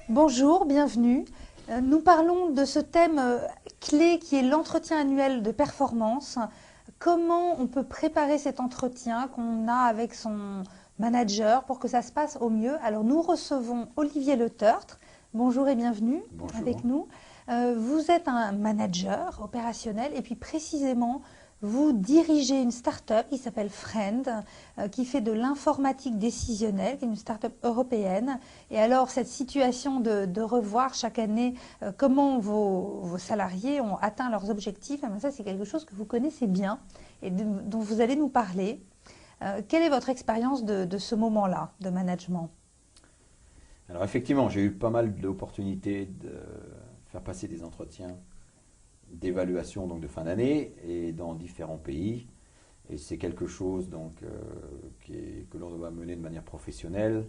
Bonjour, bienvenue. Nous parlons de ce thème clé qui est l'entretien annuel de performance. Comment on peut préparer cet entretien qu'on a avec son manager pour que ça se passe au mieux? Alors nous recevons Olivier Le Tertre. Bonjour et bienvenue Bonjour. avec nous. Vous êtes un manager opérationnel et puis précisément vous dirigez une start-up qui s'appelle Friend, qui fait de l'informatique décisionnelle, qui est une start-up européenne. Et alors, cette situation de revoir chaque année comment vos salariés ont atteint leurs objectifs, eh bien, ça, c'est quelque chose que vous connaissez bien et dont vous allez nous parler. Quelle est votre expérience de ce moment-là de management? Alors effectivement, j'ai eu pas mal d'opportunités de faire passer des entretiens d'évaluation donc de fin d'année et dans différents pays. Et c'est quelque chose donc que l'on doit mener de manière professionnelle.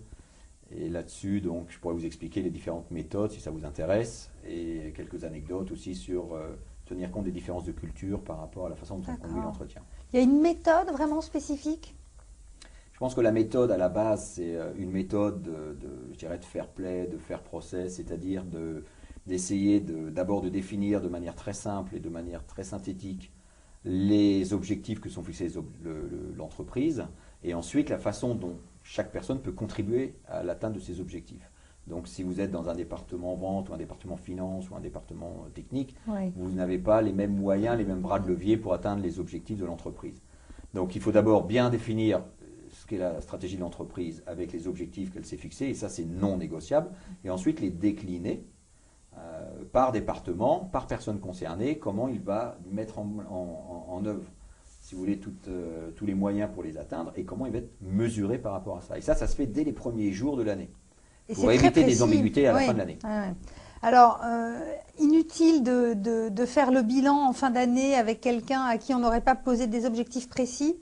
Et là-dessus, donc, je pourrais vous expliquer les différentes méthodes si ça vous intéresse et quelques anecdotes aussi sur tenir compte des différences de culture par rapport à la façon dont on conduit D'accord. l'entretien. Il y a une méthode vraiment spécifique? Je pense que la méthode à la base, c'est une méthode je dirais, de fair play, de fair process, c'est-à-dire d'essayer d'abord de définir de manière très simple et de manière très synthétique les objectifs que sont fixés l'entreprise et ensuite la façon dont chaque personne peut contribuer à l'atteinte de ces objectifs. Donc si vous êtes dans un département vente ou un département finance ou un département technique, Oui. vous n'avez pas les mêmes moyens, les mêmes bras de levier pour atteindre les objectifs de l'entreprise. Donc il faut d'abord bien définir ce qu'est la stratégie de l'entreprise avec les objectifs qu'elle s'est fixés, et ça c'est non négociable, et ensuite les décliner par département, par personne concernée, comment il va mettre en œuvre, si vous voulez, tous les moyens pour les atteindre, et comment il va être mesuré par rapport à ça. Et ça se fait dès les premiers jours de l'année, Et pour c'est très éviter des précis. ambiguïtés à la Oui. fin de l'année. Ouais, ouais. Alors, inutile de faire le bilan en fin d'année avec quelqu'un à qui on n'aurait pas posé des objectifs précis.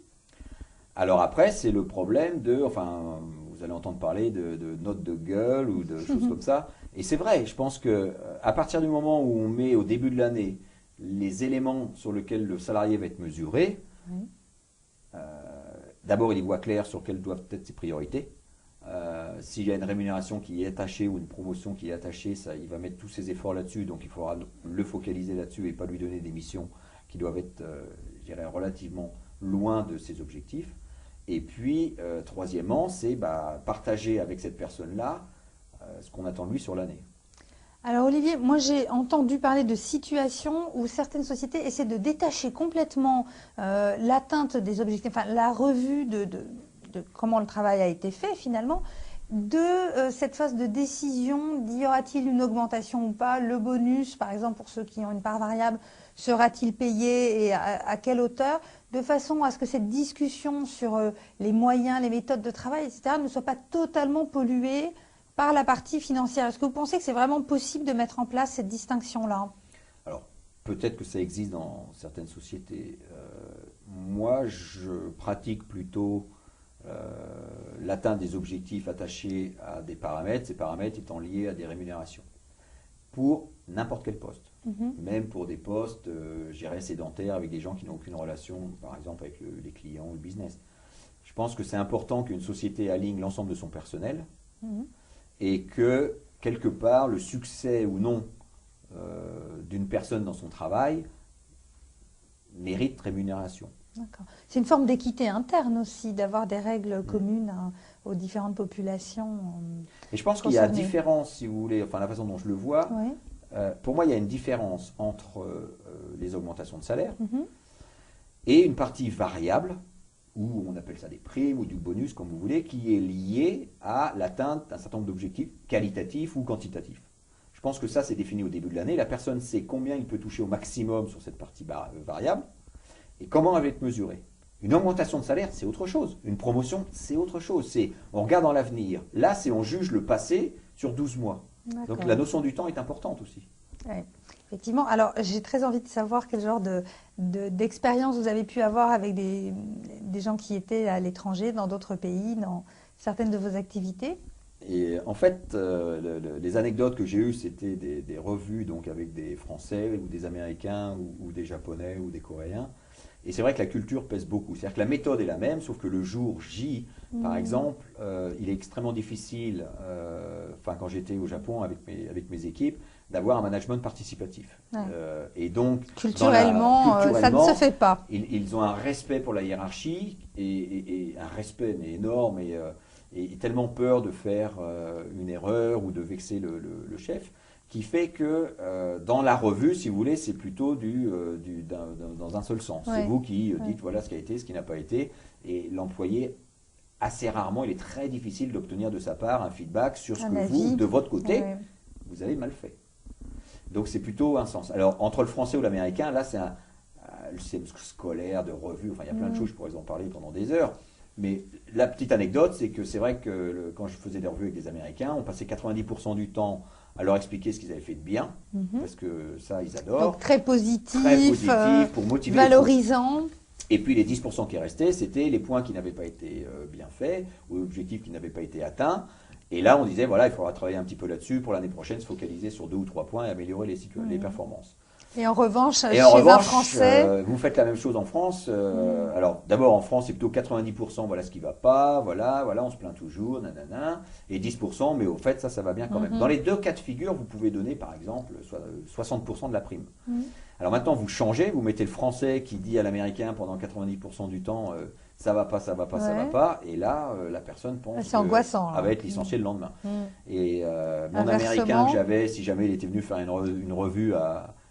Alors après, c'est le problème enfin, vous allez entendre parler de notes de gueule ou de choses comme ça. Et c'est vrai, je pense que à partir du moment où on met au début de l'année les éléments sur lesquels le salarié va être mesuré, Oui. d'abord il y voit clair sur quelles doivent être ses priorités. S'il y a une rémunération qui est attachée ou une promotion qui est attachée, ça, il va mettre tous ses efforts là-dessus, donc il faudra le focaliser là-dessus et pas lui donner des missions qui doivent être, je dirais, relativement loin de ses objectifs. Et puis, troisièmement, c'est partager avec cette personne-là ce qu'on attend de lui sur l'année. Alors Olivier, moi j'ai entendu parler de situations où certaines sociétés essaient de détacher complètement l'atteinte des objectifs, enfin la revue de comment le travail a été fait finalement, de cette phase de décision, d'y aura-t-il une augmentation ou pas, le bonus par exemple pour ceux qui ont une part variable, sera-t-il payé et à quelle hauteur, de façon à ce que cette discussion sur les moyens, les méthodes de travail, etc., ne soit pas totalement polluée par la partie financière. Est-ce que vous pensez que c'est vraiment possible de mettre en place cette distinction-là? Alors, peut-être que ça existe dans certaines sociétés. Moi, je pratique plutôt l'atteinte des objectifs attachés à des paramètres, ces paramètres étant liés à des rémunérations, pour n'importe quel poste. Mhm. Même pour des postes, je dirais, sédentaires, avec des gens qui n'ont aucune relation, par exemple, avec les clients ou le business. Je pense que c'est important qu'une société aligne l'ensemble de son personnel Mhm. et que, quelque part, le succès ou non d'une personne dans son travail mérite rémunération. D'accord. C'est une forme d'équité interne aussi, d'avoir des règles communes aux différentes populations Et je pense qu'il y a concernées. différence, si vous voulez, enfin la façon dont je le vois, Oui. pour moi il y a une différence entre les augmentations de salaire Mhm. et une partie variable, ou on appelle ça des primes ou du bonus, comme vous voulez, qui est liée à l'atteinte d'un certain nombre d'objectifs qualitatifs ou quantitatifs. Je pense que ça, c'est défini au début de l'année. La personne sait combien il peut toucher au maximum sur cette partie variable et comment elle va être mesurée. Une augmentation de salaire, c'est autre chose. Une promotion, c'est autre chose. On regarde dans l'avenir. Là, c'est on juge le passé sur 12 mois. Donc la D'accord. notion du temps est importante aussi. Ouais. Effectivement. Alors, j'ai très envie de savoir quel genre d'expérience vous avez pu avoir avec des gens qui étaient à l'étranger, dans d'autres pays, dans certaines de vos activités. Et en fait, les anecdotes que j'ai eues, c'était des revues donc avec des Français ou des Américains ou des Japonais ou des Coréens. Et c'est vrai que la culture pèse beaucoup. C'est-à-dire que la méthode est la même, sauf que le jour J, par exemple, il est extrêmement difficile, quand j'étais au Japon avec mes équipes, d'avoir un management participatif. Ouais. Et donc, Culturellement, ça ne se fait pas. Ils ont un respect pour la hiérarchie, et un respect mais énorme, et tellement peur de faire une erreur ou de vexer le chef, qui fait que dans la revue, si vous voulez, c'est plutôt dans un seul sens. Ouais. C'est vous qui dites voilà ce qui a été, ce qui n'a pas été, et l'employé, assez rarement, il est très difficile d'obtenir de sa part un feedback sur ce que vous, de votre côté, vous avez mal fait. Donc c'est plutôt un sens. Alors entre le français ou l'américain, là c'est le système scolaire, de revue, enfin il y a plein de choses, je pourrais en parler pendant des heures. Mais la petite anecdote, c'est que c'est vrai que quand je faisais des revues avec des Américains, on passait 90% du temps à leur expliquer ce qu'ils avaient fait de bien, parce que ça, ils adorent. Donc très positif, pour motiver, valorisant. Et puis les 10% qui restaient, c'était les points qui n'avaient pas été bien faits, ou l'objectif qui n'avait pas été atteint. Et là, on disait, voilà, il faudra travailler un petit peu là-dessus pour l'année prochaine, se focaliser sur 2 ou 3 points et améliorer les performances. Et en revanche, chez un Français, vous faites la même chose en France. Alors, d'abord, en France, c'est plutôt 90%, voilà ce qui ne va pas, voilà, on se plaint toujours, nanana, et 10%, mais au fait, ça va bien quand même. Dans les deux cas de figure, vous pouvez donner, par exemple, 60% de la prime. Alors maintenant, vous changez, vous mettez le Français qui dit à l'Américain pendant 90% du temps, ça va pas, ça va pas, ça va pas, et là, la personne pense c'est angoissant, qu'elle va être licenciée le lendemain. Et mon Américain que j'avais, si jamais il était venu faire une revue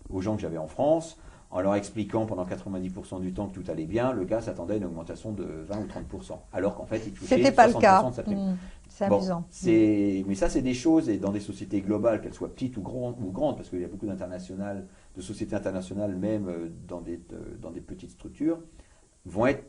aux gens que j'avais en France, en leur expliquant pendant 90% du temps que tout allait bien, le gars s'attendait à une augmentation de 20 ou 30%, alors qu'en fait, il touchait 60% de sa prime. C'est amusant. Mais ça, c'est des choses, et dans des sociétés globales, qu'elles soient petites ou grandes, parce qu'il y a beaucoup de sociétés internationales, même dans des petites structures, vont être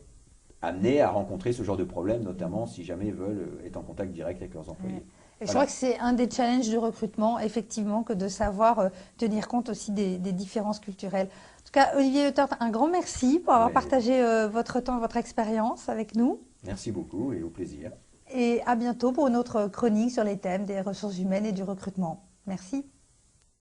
amenées à rencontrer ce genre de problème, notamment si jamais ils veulent être en contact direct avec leurs employés. Et je crois que c'est un des challenges du recrutement, effectivement, que de savoir tenir compte aussi des différences culturelles. En tout cas, Olivier Le Tort, un grand merci pour avoir partagé votre temps, votre expérience avec nous. Merci beaucoup et au plaisir. Et à bientôt pour une autre chronique sur les thèmes des ressources humaines et du recrutement. Merci.